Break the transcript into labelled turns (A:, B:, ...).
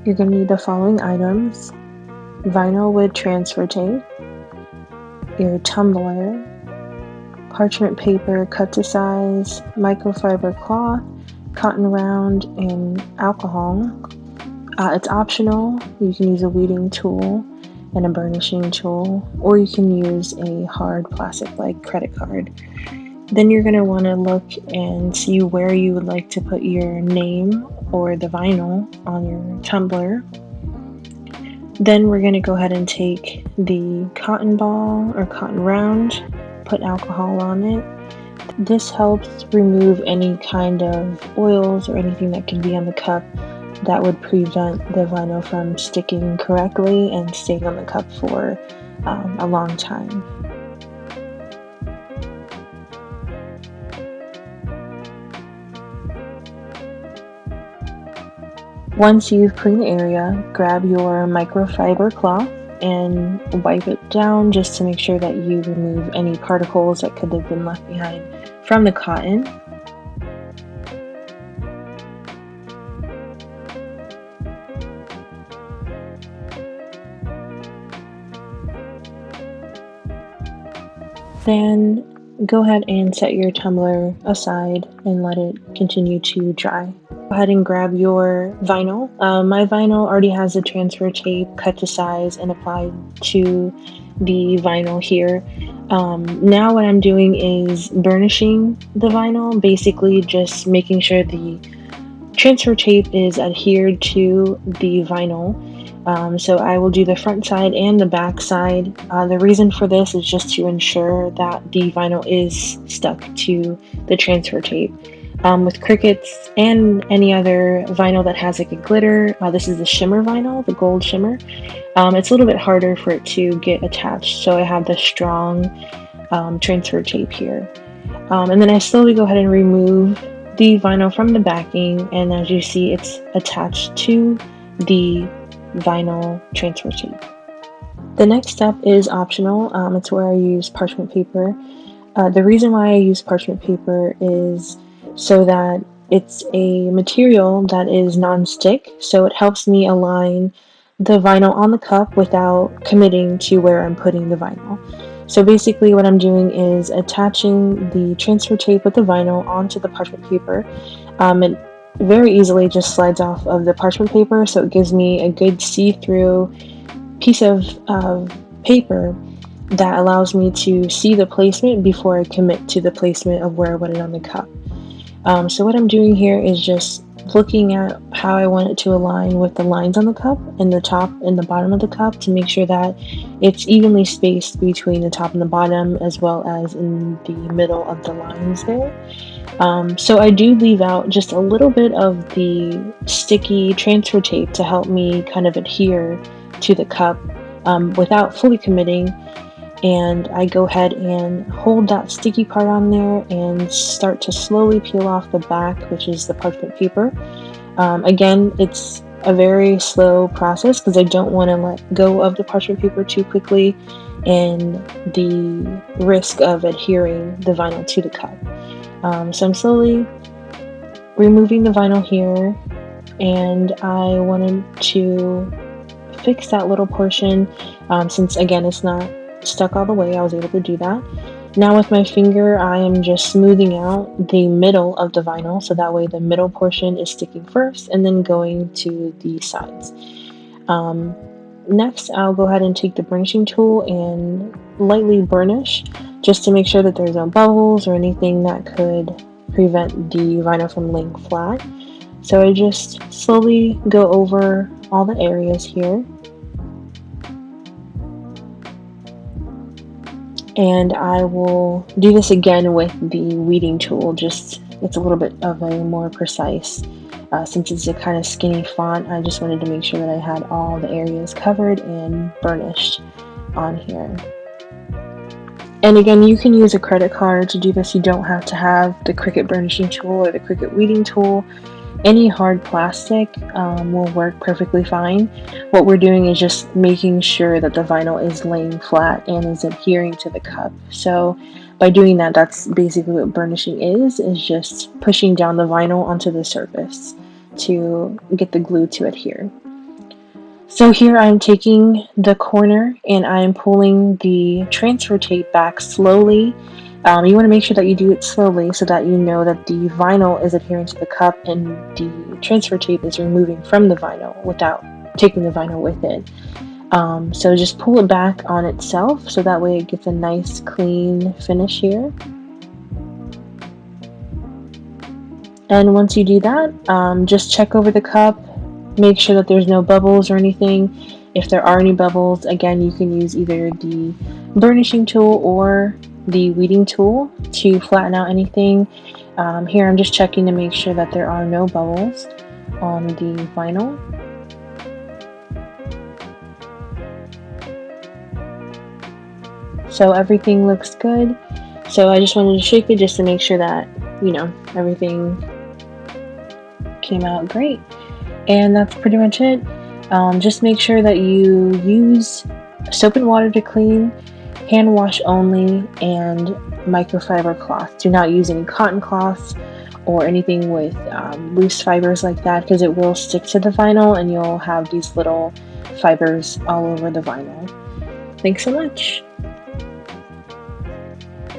A: You're going to need the following items: vinyl with transfer tape, your tumbler, parchment paper cut to size, microfiber cloth, cotton round, and alcohol. It's optional. You can use a weeding tool and a burnishing tool, or you can use a hard plastic like credit card. Then you're going to want to look and see where you would like to put your name or the vinyl on your tumbler. Then we're going to go ahead and take the cotton ball or cotton round, put alcohol on it. This helps remove any kind of oils or anything that could be on the cup that would prevent the vinyl from sticking correctly and staying on the cup for a long time. Once you've cleaned the area, grab your microfiber cloth and wipe it down just to make sure that you remove any particles that could have been left behind from the cotton. Then go ahead and set your tumbler aside and let it continue to dry. Go ahead and grab your vinyl. My vinyl already has the transfer tape cut to size and applied to the vinyl here. Now what I'm doing is burnishing the vinyl, basically just making sure the transfer tape is adhered to the vinyl. So I will do the front side and the back side. The reason for this is just to ensure that the vinyl is stuck to the transfer tape. With Cricuts and any other vinyl that has like a glitter, this is the shimmer vinyl, the gold shimmer. It's a little bit harder for it to get attached, so I have the strong transfer tape here. And then I slowly go ahead and remove the vinyl from the backing, and as you see, it's attached to the vinyl transfer tape. The next step is optional. It's where I use parchment paper. The reason why I use parchment paper is so that it's a material that is non-stick, so it helps me align the vinyl on the cup without committing to where I'm putting the vinyl. So basically what I'm doing is attaching the transfer tape with the vinyl onto the parchment paper. It very easily just slides off of the parchment paper, so it gives me a good see-through piece of paper that allows me to see the placement before I commit to the placement of where I want it on the cup. So what I'm doing here is just looking at how I want it to align with the lines on the cup and the top and the bottom of the cup to make sure that it's evenly spaced between the top and the bottom, as well as in the middle of the lines there. So I do leave out just a little bit of the sticky transfer tape to help me kind of adhere to the cup without fully committing. And I go ahead and hold that sticky part on there and start to slowly peel off the back, which is the parchment paper. Again, it's a very slow process because I don't want to let go of the parchment paper too quickly and the risk of adhering the vinyl to the cup. So I'm slowly removing the vinyl here, and I wanted to fix that little portion since again it's not stuck all the way. I was able to do that. Now with my finger I am just smoothing out the middle of the vinyl, so that way the middle portion is sticking first and then going to the sides. Next I'll go ahead and take the burnishing tool and lightly burnish just to make sure that there's no bubbles or anything that could prevent the vinyl from laying flat. So I just slowly go over all the areas here. And I will do this again with the weeding tool, just it's a little bit of a more precise. Since it's a kind of skinny font, I just wanted to make sure that I had all the areas covered and burnished on here. And again, you can use a credit card to do this. You don't have to have the Cricut burnishing tool or the Cricut weeding tool. Any hard plastic will work perfectly fine. What we're doing is just making sure that the vinyl is laying flat and is adhering to the cup. So by doing that, that's basically what burnishing is just pushing down the vinyl onto the surface to get the glue to adhere. So here I'm taking the corner and I'm pulling the transfer tape back slowly. You want to make sure that you do it slowly so that you know that the vinyl is adhering to the cup and the transfer tape is removing from the vinyl without taking the vinyl with it. So just pull it back on itself so that way it gets a nice clean finish here. And once you do that, just check over the cup, make sure that there's no bubbles or anything. If there are any bubbles, again, you can use either the burnishing tool or the weeding tool to flatten out anything. Here I'm just checking to make sure that there are no bubbles on the vinyl. So everything looks good. So I just wanted to shake it just to make sure that, everything came out great. And that's pretty much it. Just make sure that you use soap and water to clean, hand wash only, and microfiber cloth. Do not use any cotton cloths or anything with loose fibers like that because it will stick to the vinyl and you'll have these little fibers all over the vinyl. Thanks so much.